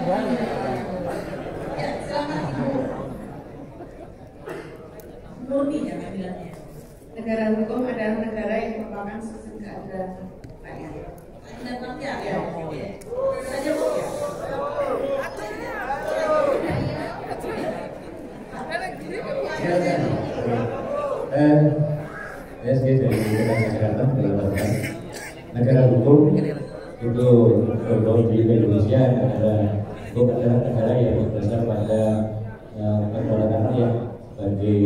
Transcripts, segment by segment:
Ya, silakan Ibu. Murni ya bilangnya. Negara hukum adalah negara yang merupakan sistem keadilan rakyat. Dan rakyat ya. Saja Bu ya. SG dari Kesehatan mengatakan negara hukum itu berlaku di Indonesia adalah negara yang berdasar pada kedaulatan rakyat bagi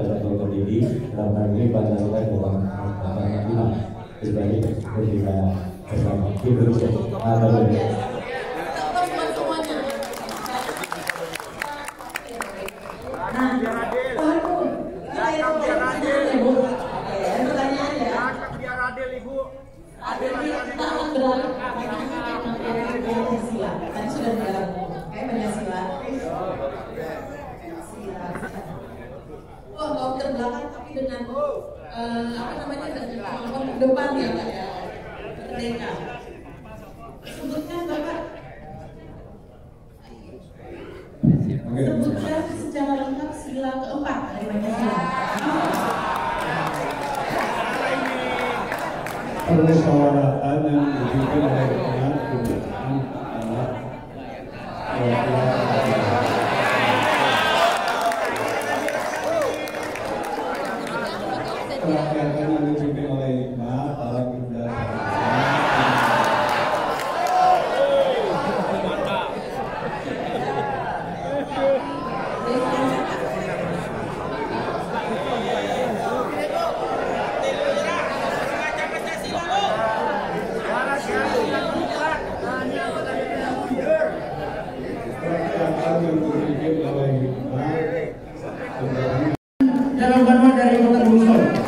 dalam berdiri dalam hal ini Pancasila dalam lima sebagai kita bersama Indonesia. Dengan apa namanya dengan depan ya Pak ya, mereka sebutkan Bapak sebutkan secara lengkap sila keempat dari Pancasila. Permusyawaratan yang dipimpin oleh kebijakan adalah kerakyatan yang dipimpin oleh para dalam bantuan dari Kota Buso.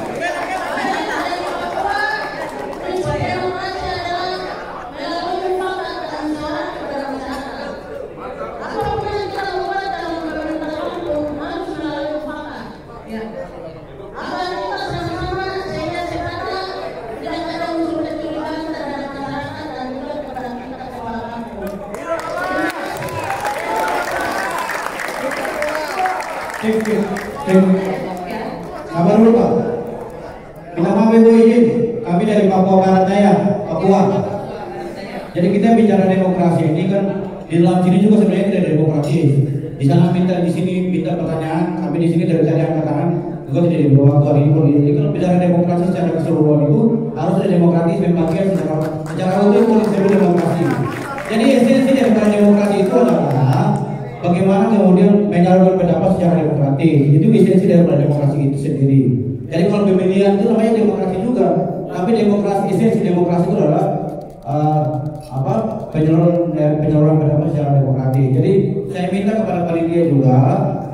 Kabar dulu Pak. Nama Ibu izin, kami dari Papua Barat Daya, Papua. Jadi kita bicara demokrasi ini kan di dalam sini juga sebenarnya tidak demokratis. Di sana minta, di sini minta pertanyaan, kami di sini dari tadi angkat tangan juga tidak dibawa keluar ini. Jadi kalau bicara demokrasi secara keseluruhan itu harus ada demokratis pembagian secara utuh disebut demokrasi. Jadi esensi dari demokrasi itu adalah bagaimana kemudian menyalurkan pendapat secara demokratis. Itu esensi dari demokrasi itu sendiri. Jadi kalau pemilihan itu namanya demokrasi juga, tapi demokrasi, esensi demokrasi itu adalah penyaluran pendapat secara demokratis. Jadi saya minta kepada panitia juga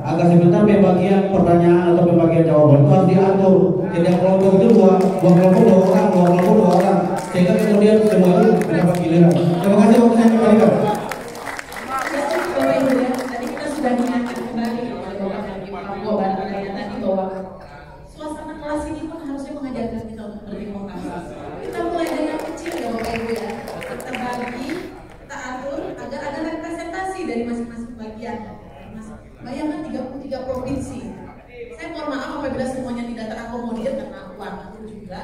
agar sebentar pembagian pertanyaan atau pembagian jawaban itu harus diatur. Tidak kelompok itu dua kelompok dua orang, sehingga kemudian semua itu mendapat giliran. Terima kasih waktu saya kembalikan. Tadi kita sudah mengingatkan kembali oleh Bapak dari Papua Barat Daya tadi bahwa suasana kelas ini pun harusnya mengajarkan kita untuk berdemokrasi. Kita mulai dari kecil ya Bapak Ibu ya. Kita bagi, kita atur agar ada representasi dari masing-masing bagian. Bayangkan 33 provinsi. Saya mohon maaf apabila semuanya tidak terakomodir karena uang itu juga.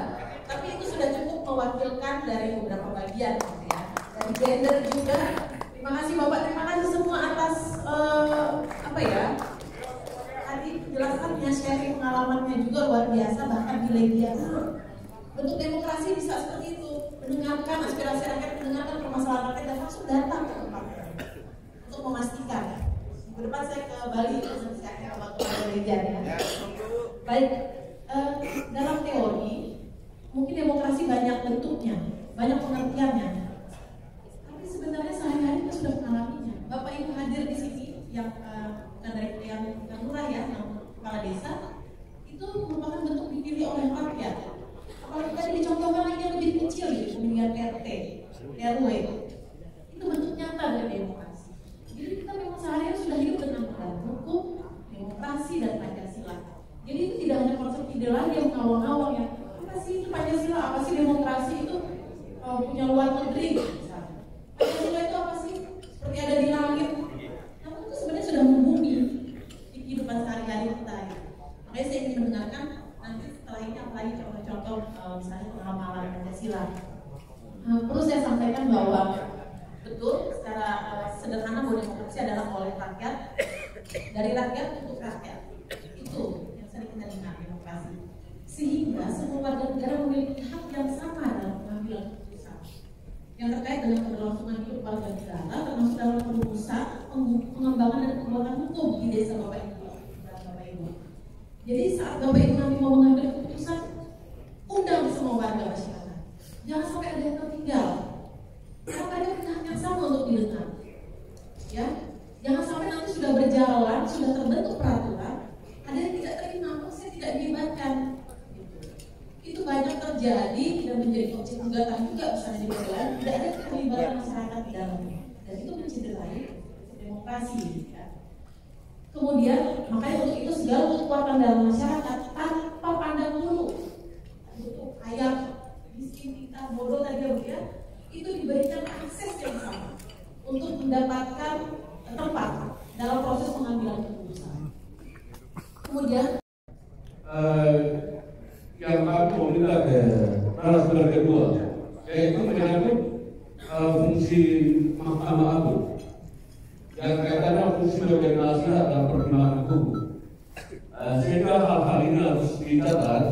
Tapi itu sudah cukup mewakilkan dari beberapa bagian gitu ya. Dari gender juga. Terima kasih Bapak, terima kasih semua atas tadi jelaskannya, sharing pengalamannya juga luar biasa, bahkan di Legia. Bentuk demokrasi bisa seperti itu, mendengarkan aspirasi rakyat, mendengarkan permasalahan rakyat dan langsung datang ke tempat untuk memastikan. Ke depan saya ke Bali, nanti saya akan waktu ke Legia ya. Baik, dalam teori mungkin demokrasi banyak bentuknya, banyak pengertiannya. Sebenarnya sehari-hari kita sudah mengalaminya. Bapak Ibu hadir di sini yang bukan dari yang lurah ya, yang kepala desa, itu merupakan bentuk dipilih oleh rakyat. Apalagi tadi dicontohkan lagi yang lebih kecil gitu, pemilihan RT, RW. Itu bentuk nyata dari demokrasi. Jadi kita memang sehari-hari sudah hidup dengan hukum, demokrasi dan Pancasila. Jadi itu tidak hanya konsep ide lagi yang ngawang-ngawang ya. Apa sih itu Pancasila? Apa sih demokrasi itu punya luar negeri? Pancasila itu apa secara sederhana bahwa demokrasi adalah oleh rakyat, dari rakyat untuk rakyat. Itu yang sering kita dengar demokrasi. Sehingga semua warga negara memiliki hak yang sama dalam pengambilan keputusan yang terkait dengan keberlangsungan hidup warga negara, termasuk dalam perumusan, pengembangan dan pengembangan hukum di desa Bapak Ibu. Jadi saat Bapak Ibu nanti mau mengambil keputusan, undang semua warga masyarakat. Jangan sampai ada yang tertinggal. Karena ada hak yang sama untuk didengar. Ya, jangan sampai nanti sudah berjalan, sudah terbentuk peraturan, ada yang tidak terima, saya tidak dilibatkan. Itu banyak terjadi dan menjadi objek gugatan juga misalnya di Bawaslu, tidak ada keterlibatan masyarakat di dalamnya, dan itu mencederai demokrasi. Ya. Kemudian makanya untuk itu segala kekuatan dalam masyarakat tanpa pandang bulu, untuk kaya, miskin, kita, bodoh tadi ya, itu diberikan akses yang sama untuk mendapatkan tempat dalam proses pengambilan keputusan. Kemudian yang kami mau minta ke narasumber kedua, yaitu menyangkut fungsi Mahkamah Agung yang kaitannya fungsi sebagai nasihat dan pertimbangan hukum. Sehingga hal-hal ini harus dicatat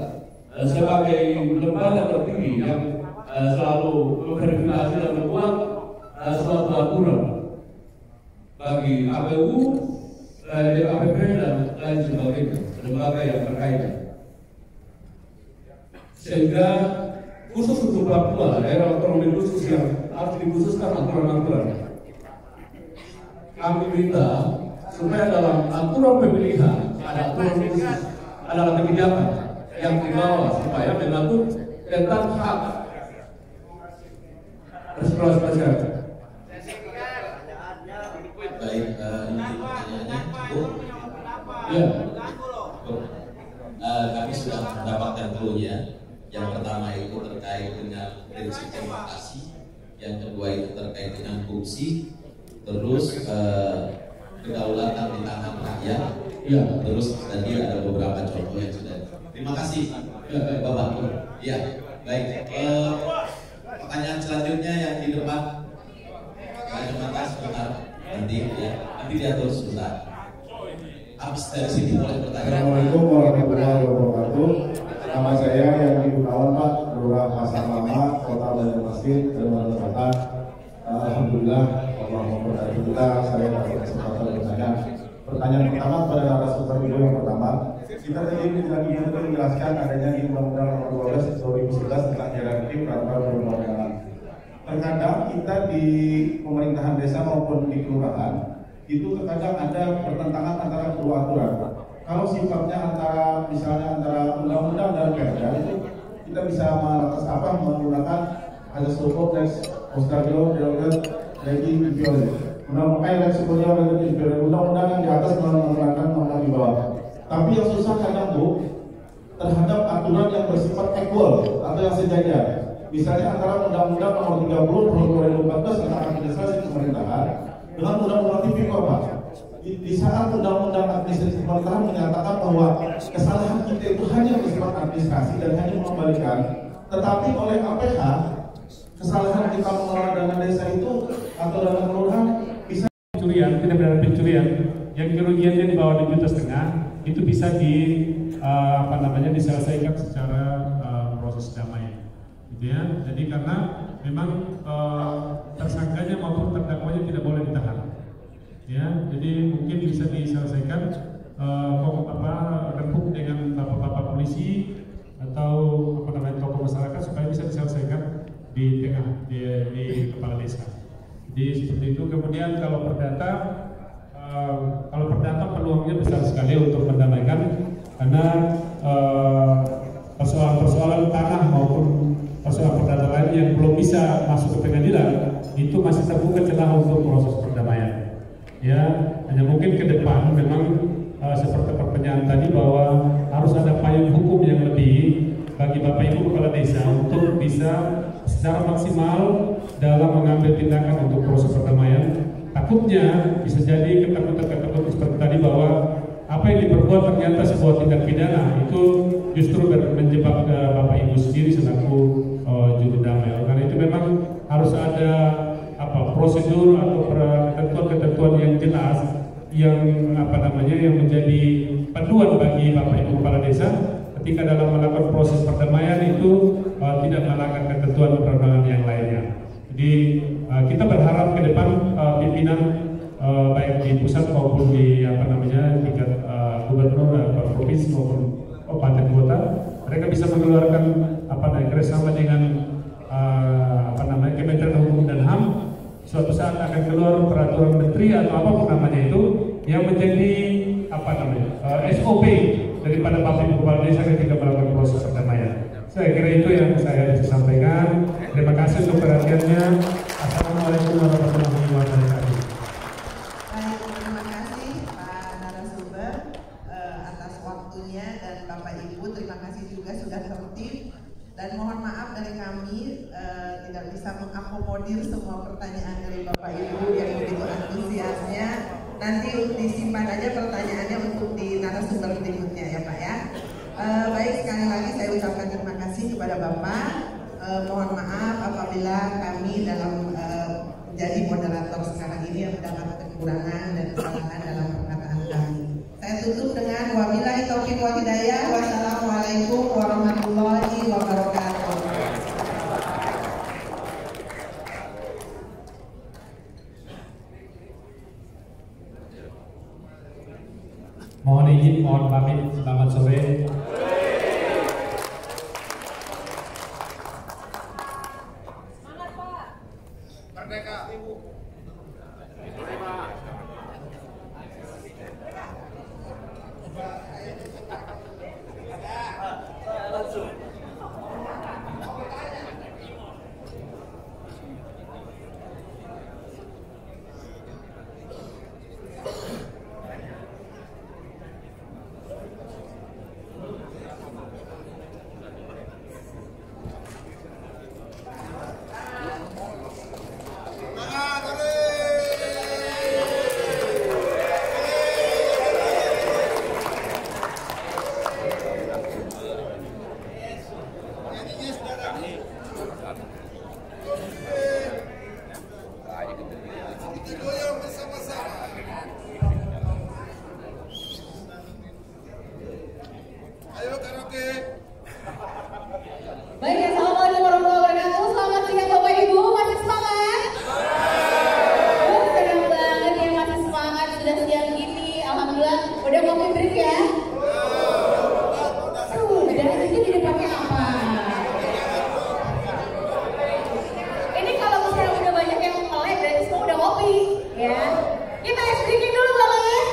sebagai lembaga tertinggi yang selalu memverifikasi dan membuat suatu aturan bagi KPU, DKPP dan lain sebagainya, lembaga yang terkait. Sehingga khusus untuk Papua, daerah otonomi khusus yang harus dikhususkan aturan-aturan. Kami minta supaya dalam aturan pemilihan ada aturan khusus, adalah kebijakan yang dibawa supaya mengatur tentang hak eksplorasi masyarakat. Baik, ini pertanyaannya cukup. Ya. Kami sudah mendapatkan clue-nya. Yang pertama itu terkait dengan prinsip demokrasi, yang kedua itu terkait dengan fungsi, terus kedaulatan di tangan rakyat, ya. Terus tadi ada beberapa contoh yang sudah. Terima kasih, Bapak. Ya, baik. Pertanyaan selanjutnya yang di depan, sebentar, nanti ya, nanti diatur sebentar. Habis dari sini mulai pertanyaan. Assalamualaikum warahmatullahi wabarakatuh. Nama saya yang Ibu Kawan Pak, Lurah Pasar Lama, Kota Banjarmasin, Kalimantan Selatan. Alhamdulillah, Allah memberkati kita. Saya dapat kesempatan bertanya. Pertanyaan pertama pada narasumber video yang pertama. Kita tadi menjelaskan adanya di Undang-Undang Nomor 12 2011 tentang hierarki peraturan perundang-undangan. Terkadang kita di pemerintahan desa maupun di kelurahan itu terkadang ada pertentangan antara kedua aturan. Kalau sifatnya antara misalnya antara undang-undang dan perda itu kita bisa menggunakan azas hukum lex postario derogat legi infiore. Undang-undang lex superior legi infiore. Undang-undang yang di atas menggunakan undang di bawah. Tapi yang susah kadang Bu terhadap aturan yang bersifat equal atau yang sejajar. Misalnya antara Undang-Undang Nomor 30 Tahun 2014 tentang administrasi pemerintahan dengan Undang-Undang Tipikor Pak. Di saat Undang-Undang Administrasi Pemerintahan menyatakan bahwa kesalahan kita itu hanya bersifat administrasi dan hanya mengembalikan, tetapi oleh APH kesalahan kita mengelola dana desa itu atau dana kelurahan bisa pencurian, tidak benar pencurian, yang kerugiannya di bawah 2,5 juta itu bisa diselesaikan secara proses damai, gitu ya. Jadi karena memang tersangkanya maupun terdakwanya tidak boleh ditahan. Ya, jadi mungkin bisa diselesaikan rembuk dengan bapak-bapak polisi atau tokoh masyarakat supaya bisa diselesaikan di tengah di kepala desa. Jadi seperti itu. Kemudian kalau perdata peluangnya besar sekali untuk mendamaikan karena persoalan tanah maupun persoalan perdata lain yang belum bisa masuk ke pengadilan itu masih terbuka celah untuk proses perdamaian. Ya, hanya mungkin ke depan memang seperti pertanyaan tadi bahwa harus ada payung hukum yang lebih bagi Bapak Ibu Kepala Desa untuk bisa secara maksimal dalam mengambil tindakan untuk proses perdamaian. Takutnya bisa jadi ketakutan seperti tadi bahwa apa yang diperbuat ternyata sebuah tindak pidana itu justru menjebak Bapak Ibu sendiri selaku juru damai. Karena itu memang harus ada prosedur atau ketentuan-ketentuan yang jelas yang yang menjadi panduan bagi Bapak Ibu Kepala Desa ketika dalam melakukan proses perdamaian itu tidak melanggar ketentuan perundangan yang lainnya. Jadi kita berharap ke depan pimpinan baik di pusat maupun di tingkat gubernur atau provinsi maupun kabupaten kota, mereka bisa mengeluarkan kerjasama dengan Kementerian Hukum dan HAM. Suatu saat akan keluar peraturan menteri atau apapun namanya itu yang menjadi SOP daripada Bapak Ibu Kepala Desa ketika melakukan proses perdamaian. Saya kira itu yang saya bisa sampaikan. Terima kasih untuk perhatiannya. Assalamualaikum warahmatullahi wabarakatuh. Baik, terima kasih Pak narasumber atas waktunya, dan Bapak Ibu terima kasih juga sudah tertib. Dan mohon maaf dari kami tidak bisa mengakomodir semua pertanyaan dari Bapak Ibu yang begitu antusiasnya. Nanti disimpan aja pertanyaannya untuk di narasumber berikutnya ya Pak ya. Baik, sekali lagi saya ucapkan terima kasih kepada Bapak. Mohon maaf apabila kami dalam menjadi moderator sekarang ini yang mendapat kekurangan dan kesalahan dalam perkataan kami. Saya tutup dengan wabillahi taufiq wal hidayah. Wassalamualaikum warahmatullahi wabarakatuh. Mohon izin, mohon pamit. Selamat sore. Semangat Pak. Merdeka. Baik, assalamualaikum warahmatullahi wabarakatuh. Selamat siang Bapak Ibu, masih semangat? Senang banget ya masih semangat sudah siang ini. Alhamdulillah, udah ngopi break ya? Dan ini dipakai apa? Ini kalau misalnya udah banyak yang melek berarti semua udah ngopi, ya. Kita es drinking dulu boleh?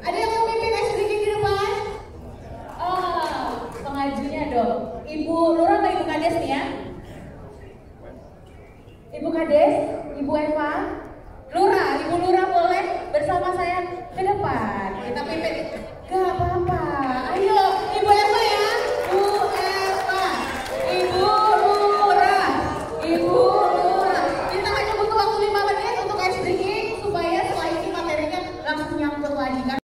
Ada yang mau mimpin es drinking di depan? Pengajunya dong, Ibu Lurah atau Ibu Kades nih ya? Ibu Kades, Ibu Eva, Lurah, Ibu Lurah boleh bersama saya ke depan. Kita pimpin, gak apa-apa. Ayo, Ibu Eva ya, Bu Eva, Ibu Lurah, Ibu Lurah. Kita hanya butuh waktu 5 menit untuk ice drinking supaya setelah ini materinya langsung nyangkut lagi kan?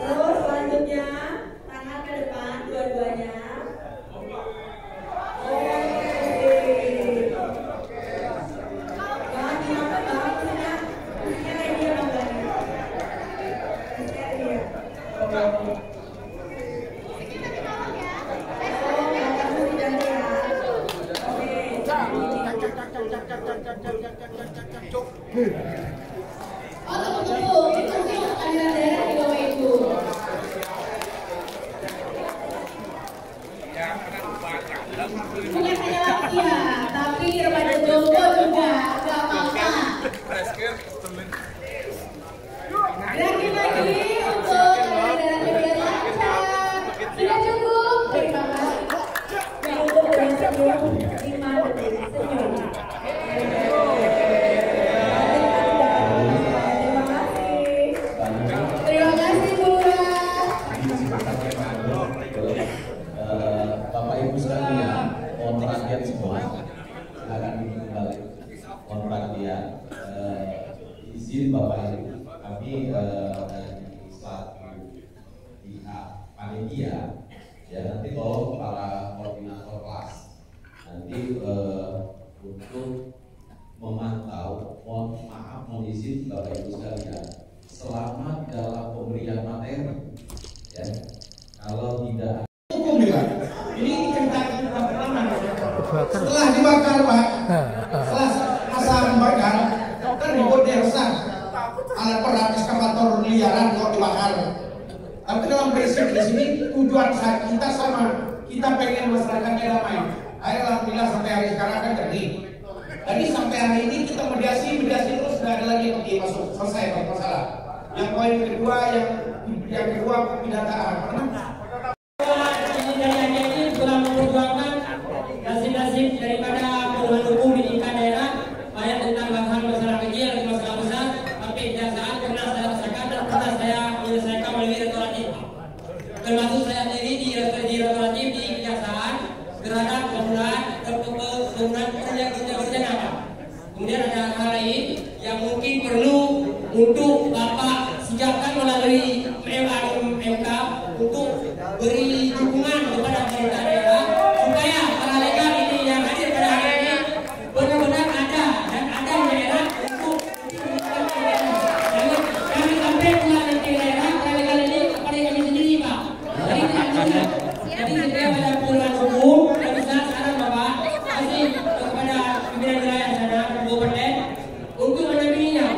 Terus selanjutnya tangan ke depan dua-duanya. Jangan diangkat banget punya ready apa enggak nih? Tunggu, itu sih aliran darah di bawah Ibu. Bukan hanya lansia, tapi remaja jomblo juga, gak apa-apa. Lagi untuk aliran darah biar lancar. Sudah cukup? Terima kasih. Yang untuk udah 5 detik senyum. Terima kasih Bu Lurah. rakyat semua, silakan kembali. Mohon perhatian, izin Bapak Ibu, kami dari selaku pihak panitia, ya nanti tolong para koordinator kelas nanti untuk memantau, mohon izin Bapak Ibu sekalian, selama dalam pemberian materi, ya kalau tidak hukum juga. Ini cerita pertama. Setelah dibakar Pak, setelah masa membakar, kan dibuat resah. Alat berat eskavator liaran kok dibakar. Tapi dalam prinsip di sini tujuan kita sama, kita pengen masyarakatnya damai. Alhamdulillah sampai hari sekarang kan jadi. Jadi sampai hari ini kita mediasi terus, nggak ada lagi yang masuk, selesai masalah. Yang poin kedua, yang kedua pendataan. telah memperjuangkan nasib-nasib daripada puluhan hukum di tingkat daerah, baik tentang hal masalah kecil atau masalah besar, tapi kejaksaan pernah saya rasakan dan pernah saya menyelesaikan melalui restoratif. Termasuk saya sendiri di restoratif di kejaksaan terhadap pembunuhan berencana. Kemudian ada hal lain yang mungkin perlu untuk Bapak siapkan melalui MK untuk beri dukungan kepada pemerintah daerah supaya para legal ini yang hadir pada hari ini benar-benar ada dan ada di daerah untuk kami sampai pulang di daerah para legal ini kepada kami sendiri Pak. Jadi tidak bisa. Jadi setiap ada puluhan hukum yang bisa sekarang Bapak kasih kepada pimpinan wilayah sana kabupaten untuk mendampinginya.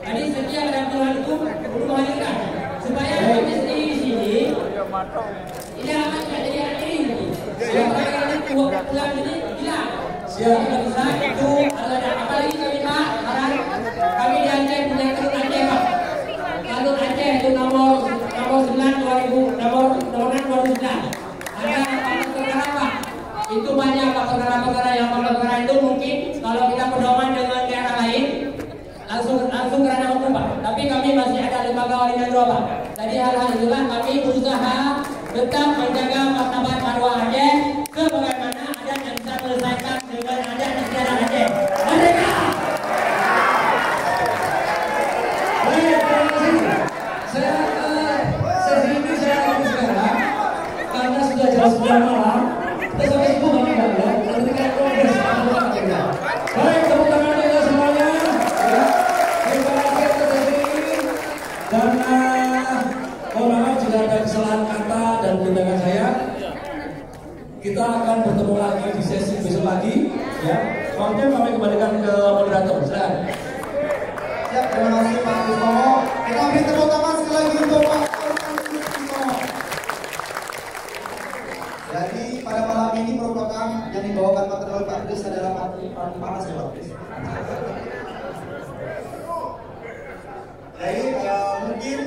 Jadi setiap ada puluhan hukum untuk menghadirkan supaya kami sendiri di sini tidak akan jadi akhir. Siapa yang pulang ini hilang. Siapa bisa itu apalagi kami Pak sekarang kami di Aceh punya Kalur Aceh Pak. Kalur Aceh itu nomor 9 2009. Ada perkara Pak. Itu banyak Pak perkara-perkara itu mungkin kalau kita pedoman dengan daerah lain langsung kerana hukum Pak. Tapi kami masih ada lembaga walian dua Pak. Jadi hal-hal itulah kami berusaha tetap menjaga martabat marwah Aceh sebagaimana adat yang bisa menyelesaikan dengan adat istiadat Aceh. Merdeka! Baik, terima kasih. Sesi ini saya akan sekarang karena sudah jam 9 malam. Kita sampai subuh kami bangga. Ketika kongres kita. Baik, tepuk tangan kita semuanya. Ya, terima kasih atas sesi ini. Dan mohon maaf jika ada kesalahan kata dan tindakan saya. Kita akan bertemu lagi di sesi besok lagi. Ya, waktu kami kembalikan ke moderator. Silakan. Ya, terima kasih Pak Kristomo. Kita beri tepuk tangan sekali lagi untuk Pak Kristomo. Jadi pada malam ini merupakan yang dibawakan materi Pak Kris adalah materi panas ya Pak Kris. Jadi mungkin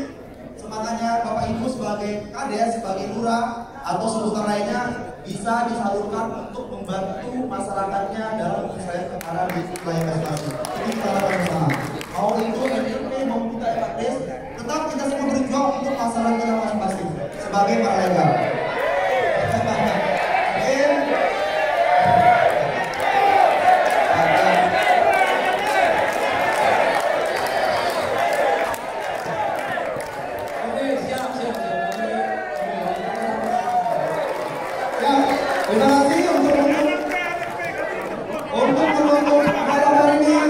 semangatnya Bapak Ibu sebagai kades, sebagai lurah atau seputar lainnya bisa disalurkan untuk membantu masyarakatnya dalam menyelesaikan perkara di wilayah masing-masing. Ini kita lakukan bersama. Mau itu NPP mau kita kades, tetap kita semua berjuang untuk masalah kita masing-masing sebagai para legal. Terima kasih untuk malam hari ini.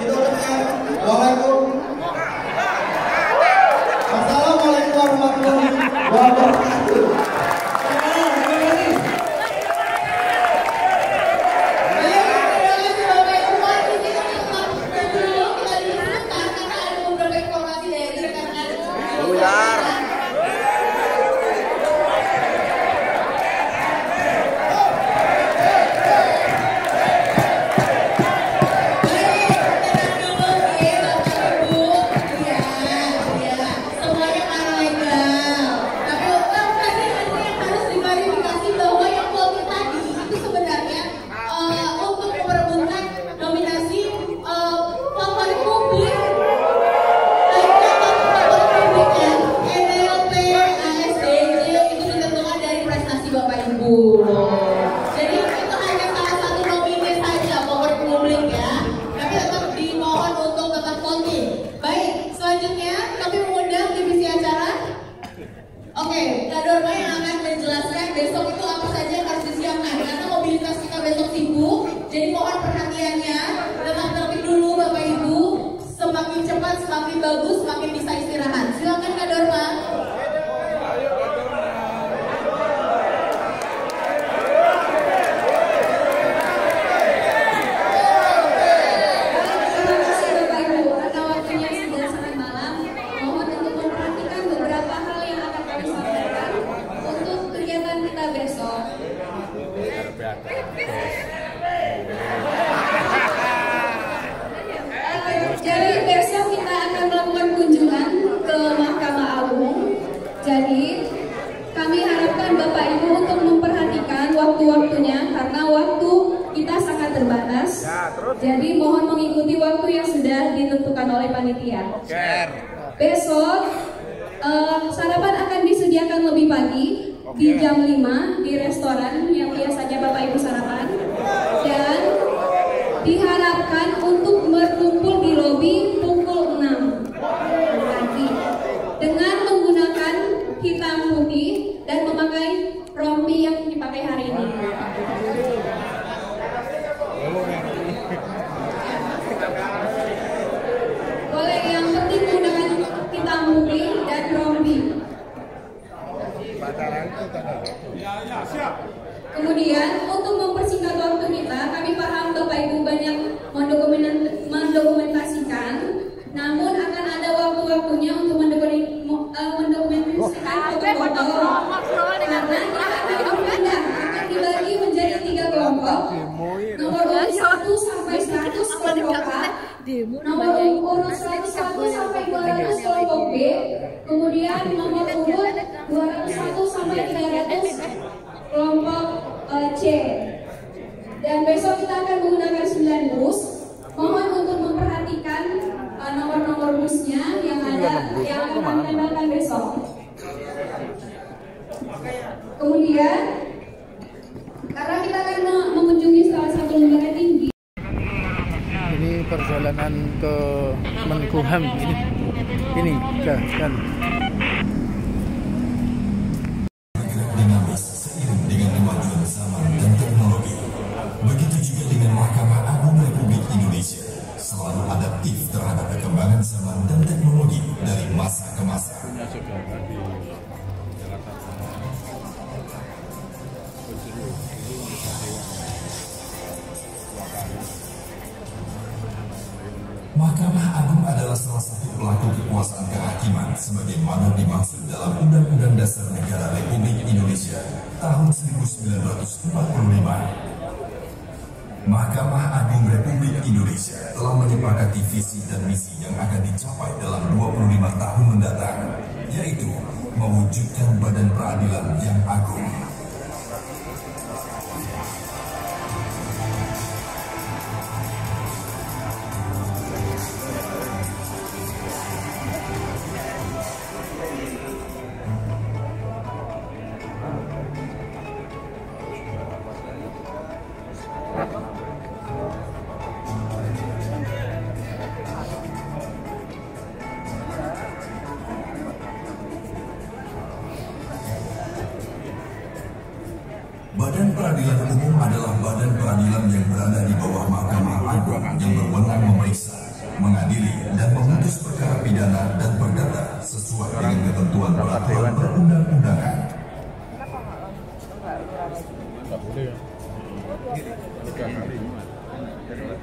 Kita ucapkan Assalamualaikum warahmatullahi wabarakatuh. Jadi itu hanya salah satu nomine saja power publik ya. Tapi tetap dimohon untuk tetap konti. Baik, selanjutnya kami mengundang divisi acara. Oke, Kak Dorma yang akan menjelaskan besok itu apa saja yang harus disiapkan karena mobilitas kita besok sibuk. Jadi mohon perhatiannya, tetap tertib dulu Bapak Ibu. Semakin cepat, semakin bagus, semakin bisa istirahat. Silakan Kak Dorma. Jadi besok kita akan melakukan kunjungan ke Mahkamah Agung. Jadi kami harapkan Bapak Ibu untuk memperhatikan waktu-waktunya karena waktu kita sangat terbatas. Jadi mohon mengikuti waktu yang sudah ditentukan oleh panitia. Besok sarapan akan disediakan lebih pagi di jam 5 di restoran yang biasanya Bapak Ibu sarapan. Dan diharapkan untuk berkumpul di lobi pukul 6 pagi dengan menggunakan hitam putih dan memakai rompi yang dipakai hari ini. Boleh, yang penting menggunakan hitam putih dan rompi. Kemudian untuk mempersingkat waktu kita, kami paham Bapak Ibu banyak mendokumentasikan, namun akan ada waktu-waktunya untuk mendokumentasikan foto-foto karena kita akan berpindah, akan dibagi menjadi 3 kelompok. Nomor urut 1 sampai 100 kelompok A, nomor urut 101 sampai 200 kelompok B, kemudian nomor urut 201 sampai 300 kelompok C. Dan besok kita akan menggunakan 9 bus. Mohon untuk memperhatikan nomor-nomor busnya yang akan ditempelkan besok. Kemudian karena kita akan mengunjungi salah satu lembaga tinggi. Ini perjalanan ke Menkumham ini kan. Begitu juga dengan Mahkamah Agung Republik Indonesia, selalu adaptif terhadap perkembangan zaman dan teknologi dari masa ke masa. Mahkamah Agung adalah salah satu pelaku kekuasaan kehakiman sebagaimana dimaksud dalam Undang-Undang Dasar Negara Republik Indonesia tahun 1945. Mahkamah Agung Republik Indonesia telah menyepakati visi dan misi yang akan dicapai dalam 25 tahun mendatang, yaitu mewujudkan badan peradilan yang agung. Badan Peradilan Umum adalah badan peradilan yang berada di bawah Mahkamah Agung yang berwenang memeriksa, mengadili, dan memutus perkara pidana dan perdata sesuai dengan ketentuan peraturan perundang-undangan.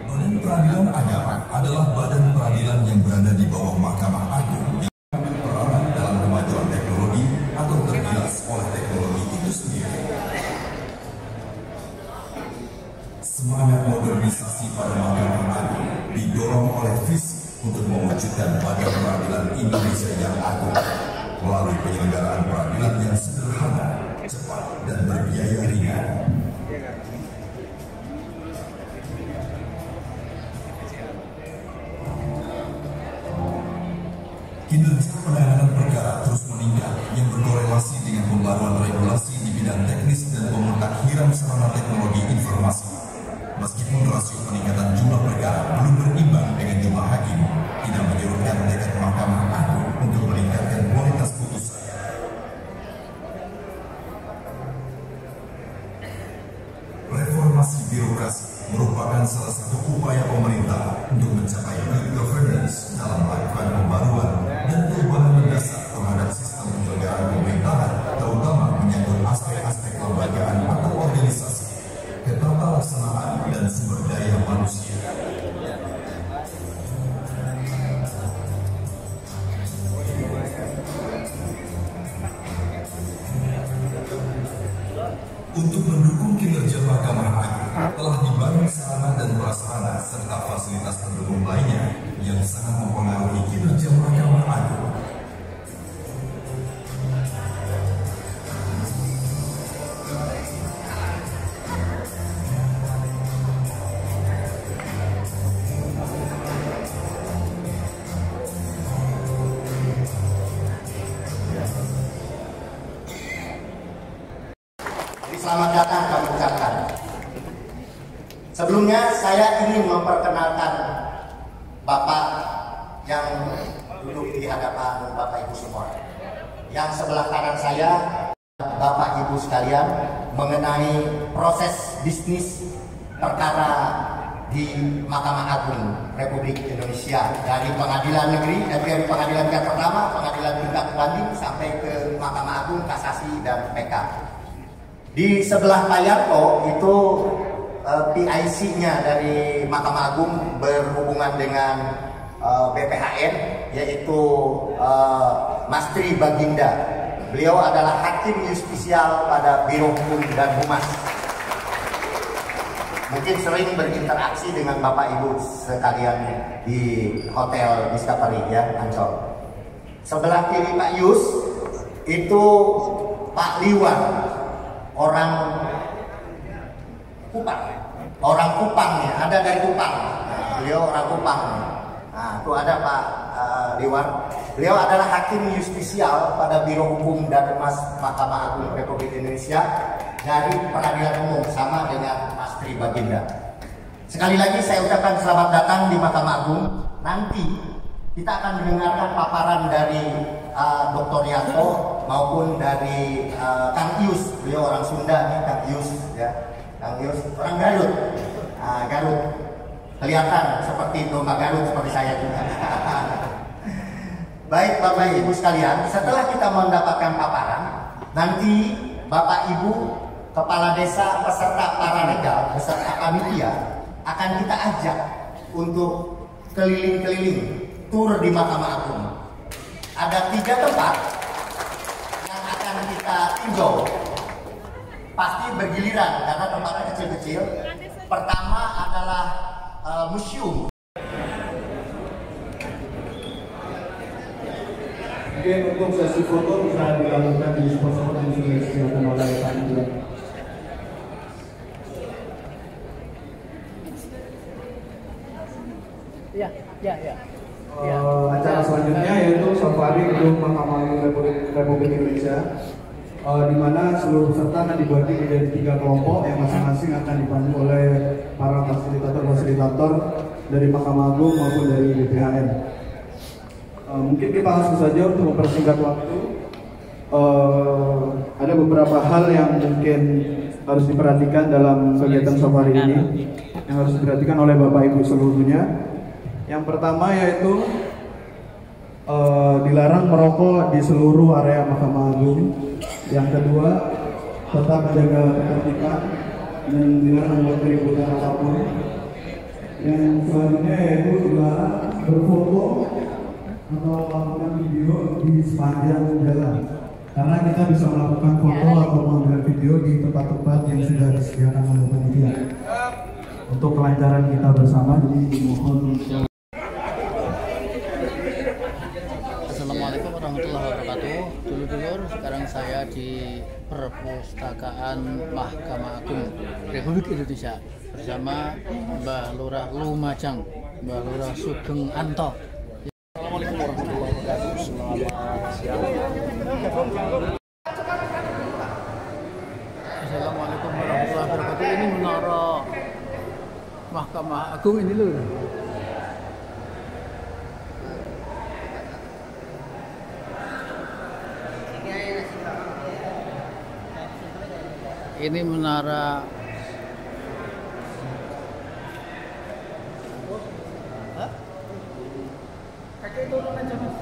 Badan Peradilan Agama adalah badan peradilan yang berada di bawah Mahkamah Agung yang berperan dalam kemajuan teknologi atau tergilas oleh teknologi itu sendiri. Semangat modernisasi pada Mahkamah Agung didorong oleh visi untuk mewujudkan badan peradilan Indonesia yang agung melalui penyelenggaraan peradilan yang sederhana, cepat, dan berbiaya ringan. Kinerja penanganan perkara terus meningkat yang berkorelasi dengan pembaruan regulasi di bidang teknis dan pemutahiran mewujudkan sarana teknologi informasi. Meskipun rasio peningkatan jumlah perkara belum berimbang dengan jumlah hakim, tidak menyurutkan tekad Mahkamah Agung untuk meningkatkan kualitas putusan. Reformasi birokrasi merupakan salah satu upaya pemerintah untuk mencapai good governance dalam melakukan pembaruan dan perubahan mendasar terhadap sistem penyelenggaraan pemerintahan, terutama menyangkut aspek-aspek kelembagaan atau organisasi, ketata laksanaan dan sumber daya manusia. Untuk mendukung kinerja Mahkamah Agung, telah dibangun sarana dan prasarana serta fasilitas pendukung lainnya yang sangat mempengaruhi kinerja Mahkamah Agung. Selamat datang kami ucapkan. Sebelumnya saya ingin memperkenalkan Bapak yang duduk di hadapan Bapak Ibu semua. Yang sebelah kanan saya, Bapak Ibu sekalian, mengenai proses bisnis perkara di Mahkamah Agung Republik Indonesia, dari pengadilan negeri, dari pengadilan tingkat pertama, pengadilan tingkat banding sampai ke Mahkamah Agung, kasasi dan PK. Di sebelah Pak Yarto itu PIC-nya dari Mahkamah Agung berhubungan dengan BPHN, yaitu Mas Tri Baginda. Beliau adalah Hakim Justisial pada Biro Hukum dan Humas. Mungkin sering berinteraksi dengan Bapak Ibu sekalian di Hotel Discovery ya, Ancol. Sebelah kiri Pak Yus itu Pak Liwan, orang Kupang ya, ada dari Kupang. Nah, beliau orang Kupang. Nah, itu ada Pak Liwan. Beliau adalah Hakim Justisial pada Biro Hukum dan Humas Mahkamah Agung Republik Indonesia dari Pengadilan Umum, sama dengan Mas Tri Baginda. Sekali lagi saya ucapkan selamat datang di Mahkamah Agung. Nanti kita akan mendengarkan paparan dari Dr. Yanto maupun dari Kang Ius, beliau orang Sunda nih, Kang Ius ya, Kang Ius orang Garut. Garut kelihatan seperti domba Garut seperti saya juga. Baik Bapak Ibu sekalian, setelah kita mendapatkan paparan, nanti Bapak Ibu Kepala Desa beserta para legal beserta panitia akan kita ajak untuk keliling-keliling tur di Mahkamah Agung. Ada 3 tempat yang akan kita tinjau. Pasti bergiliran karena tempatnya kecil-kecil. Pertama adalah museum. Oke, untuk sesi foto bisa dilakukan di spot-spot yang sudah disediakan oleh panitia. Ya. Acara selanjutnya yaitu safari gedung Mahkamah Agung Republik Indonesia, di mana seluruh peserta akan dibagi menjadi 3 kelompok yang masing-masing akan dipandu oleh para fasilitator dari Mahkamah Agung maupun dari BPHN. Mungkin kita langsung saja untuk mempersingkat waktu. Ada beberapa hal yang mungkin harus diperhatikan dalam kegiatan safari ini, yang harus diperhatikan oleh Bapak Ibu seluruhnya. Yang pertama yaitu dilarang merokok di seluruh area Mahkamah Agung. Yang kedua, tetap menjaga ketertiban dan dilarang membuat keributan apapun. Yang selanjutnya yaitu dilarang berfoto atau melakukan video di sepanjang jalan, karena kita bisa melakukan foto atau mengambil video di tempat-tempat yang sudah disediakan oleh panitia untuk kelancaran kita bersama. Jadi mohon. Assalamualaikum warahmatullahi wabarakatuh. Dulur-dulur, sekarang saya di Perpustakaan Mahkamah Agung Republik Indonesia bersama Mbah Lurah Lumajang, Mbah Lurah Sugeng Anto. Assalamualaikum warahmatullahi wabarakatuh. Selamat siang. Assalamualaikum warahmatullahi ini menara Mahkamah Agung ini loh. Ini menara kakek turun aja mas.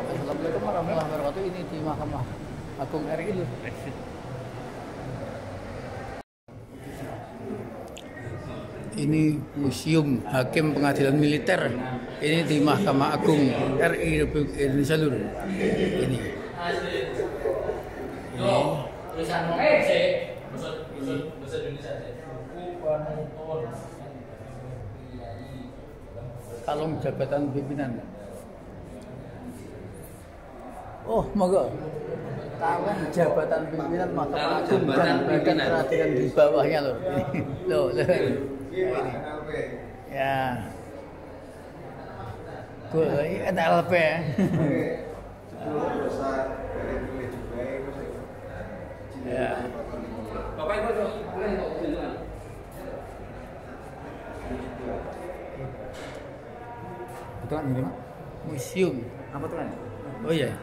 Assalamualaikum warahmatullahi wabarakatuh. Ini di Mahkamah Agung RI loh. Ini Museum Hakim Pengadilan Militer. Ini di Mahkamah Agung RI Republik Indonesia lur. Ini. Tulisan kalung jabatan pimpinan. Oh, monggo. Kalung jabatan pimpinan Mahkamah Agung dan bagian perhatian di bawahnya loh. Loh. Ini. Ya. Gue ada LP ya. Ya. Bapak Ibu tuh. Itu kan ini Mak? Museum. Apa tuh kan? Oh iya.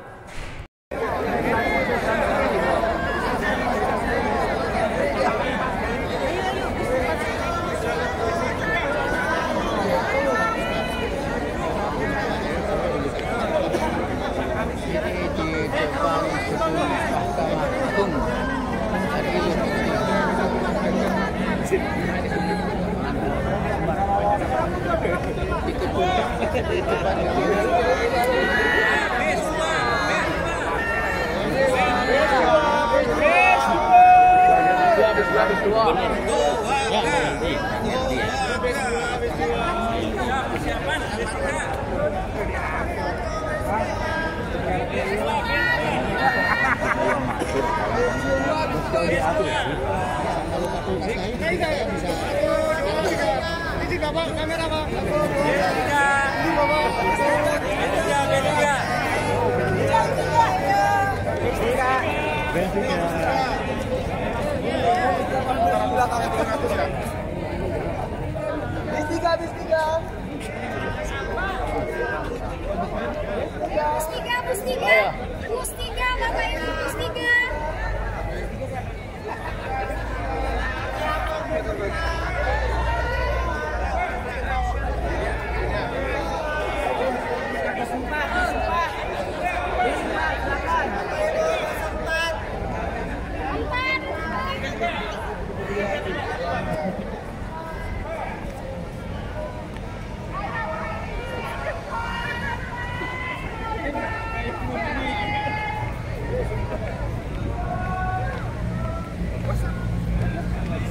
Mustika, Bapak Ibu, Mustika.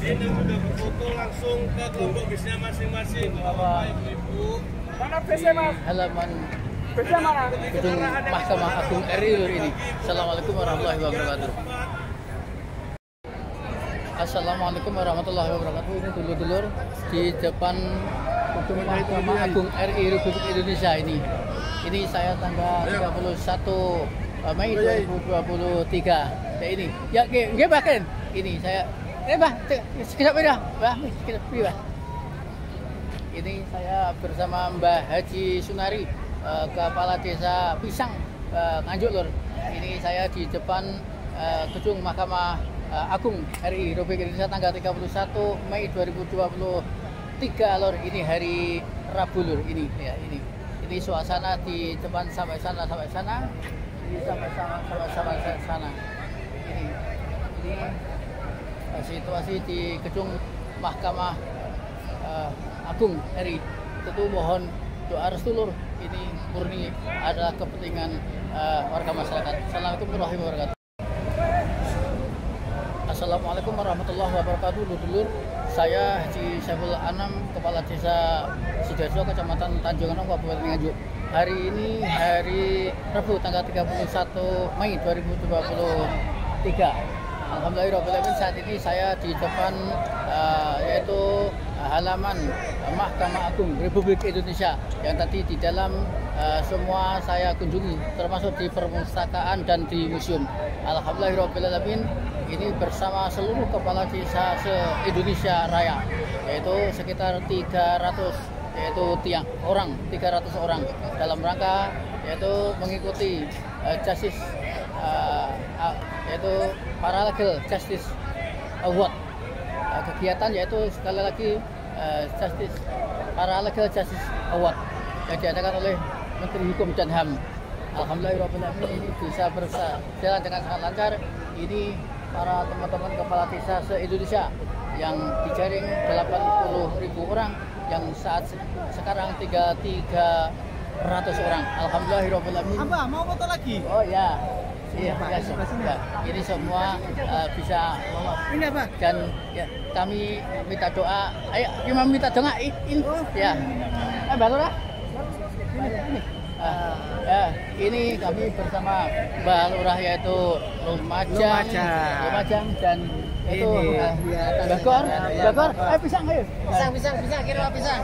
Ini sudah berfoto langsung ke kelompok bisnya masing-masing. Bapak Ibu. Mana PC Mas? Halaman PC mana? gedung Mahkamah Agung RI ini. Assalamualaikum warahmatullahi wabarakatuh. Assalamualaikum warahmatullahi wabarakatuh. Ini dulur-dulur di depan gedung Mahkamah Agung RI Republik Indonesia ini. Ini saya tanggal 31 Mei 2023. Ya ini. Ya nggih bahkan ini saya bah, sekejap beda, bah, sekejap beda. Ini saya bersama Mbah Haji Sunari, Kepala Desa Pisang, Nganjuk lor. Ini saya di depan gedung Mahkamah Agung RI Republik Indonesia tanggal 31 Mei 2023 lor. Ini hari Rabu lor. Ini ya ini suasana di depan sampai sana, ini sampai sana. Ini situasi di gedung Mahkamah Agung RI. Tentu mohon doa restu lur. Ini murni adalah kepentingan warga masyarakat. Assalamualaikum warahmatullahi wabarakatuh. Assalamualaikum warahmatullahi wabarakatuh. Dulur, saya Haji Saiful Anam, Kepala Desa Sidoarjo, Kecamatan Tanjung Anam, Kabupaten Nganjuk. Hari ini hari Rabu tanggal 31 Mei 2023. Alhamdulillahirrahmanirrahim, saat ini saya di depan yaitu halaman Mahkamah Agung Republik Indonesia yang tadi di dalam semua saya kunjungi, termasuk di perpustakaan dan di museum. Alhamdulillahirrahmanirrahim, ini bersama seluruh kepala desa se-Indonesia Raya, yaitu sekitar 300 orang dalam rangka yaitu mengikuti Justice yaitu Paralegal Justice Award. Kegiatan yaitu sekali lagi Justice Paralegal Justice Award yang diadakan oleh Menteri Hukum dan HAM. Alhamdulillahirrahmanirrahim, ini bisa berjalan dengan sangat lancar. Ini para teman-teman kepala desa se-Indonesia yang dijaring 80.000 orang, yang saat sekarang 300 orang. Alhamdulillahirrahmanirrahim. Abah, mau foto lagi? Oh ya. Iya, ya. Ini semua bisa lolos. Ini apa? Dan ya, kami minta doa. Ayo, kita minta doa. Ya. Mbak Lurah. Ini kami bersama Mbak Lurah yaitu Lumajang dan itu Bagor, pisang ayo. Pisang, kira pisang.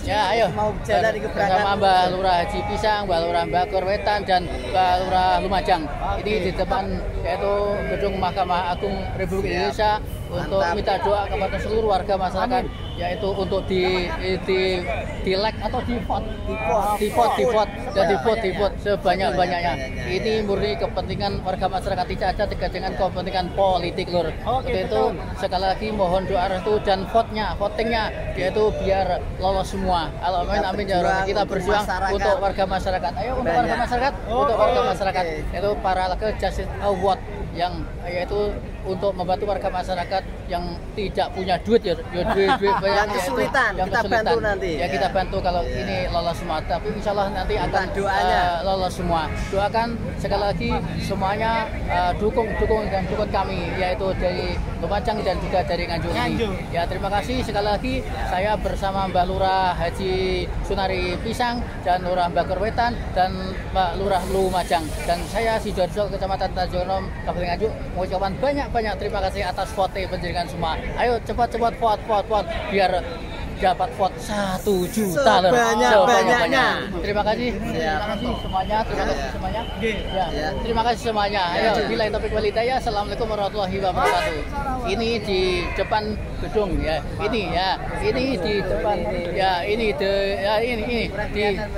Ya, ayo. Mau jalan di bersama Mbak Lurah Haji Pisang, Mbak Lurah Bagor Wetan dan Mbak Lurah Lumajang. Ini di depan yaitu gedung Mahkamah Agung Republik Indonesia untuk minta doa kepada seluruh warga masyarakat, yaitu untuk di like atau di vote sebanyak-banyaknya. Ini murni kepentingan warga masyarakat, tidak ada dengan kepentingan politik, Lur. Untuk itu sekali lagi mohon doa restu dan votingnya yaitu biar lolos semua. Amin ya Allah. Kita berjuang untuk warga masyarakat. Ayo untuk warga masyarakat, yaitu Paralegal Justice Award yang yaitu untuk membantu warga masyarakat yang tidak punya duit duit banyak, yang kesulitan, kita bantu nanti. Ya, kita bantu kalau ini lolos semua. Tapi insya Allah nanti akan lolos semua. Doakan sekali lagi semuanya, dukung kami, yaitu dari Lumajang dan juga dari Nganjuk ini. Ya, terima kasih sekali lagi. Saya bersama Mbak Lurah Haji Sunari Pisang dan Lurah Bagor Wetan dan Mbak Lurah Lumajang, dan saya Sidoarjo, Kecamatan Tanjung Kabupaten Nganjuk, mengucapkan banyak terima kasih atas vote penjaringan semua. Ayo cepat vote biar dapat vote 1 juta sebanyak-banyaknya. Terima kasih semuanya. Terima kasih semuanya. Ayo, billahi taufiq wal hidayah. Assalamualaikum warahmatullahi wabarakatuh. Ini di depan gedung ya. Ini di depan ya. Ini di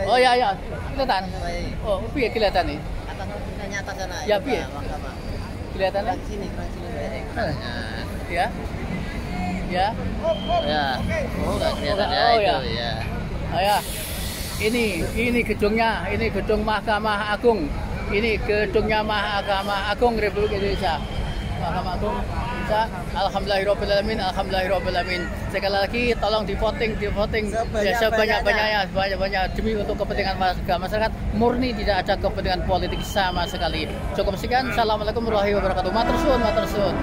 oh ya. Kelihatan. Oh, piye kelihatan nih? Atas sana. Ya, piye? Kelihatan sini. Ya. Oh, nggak kelihatan ya. Ya. Ini gedungnya, ini gedung Mahkamah Agung. Ini gedungnya Mahkamah Agung Republik Indonesia. Mahkamah Agung Indonesia. Alhamdulillahirobbilalamin. Sekali lagi tolong di voting ya, sebanyak-banyaknya demi untuk kepentingan masyarakat. Murni tidak ada kepentingan politik sama sekali. Cukup sekian. Assalamualaikum warahmatullahi wabarakatuh. Matur suwun.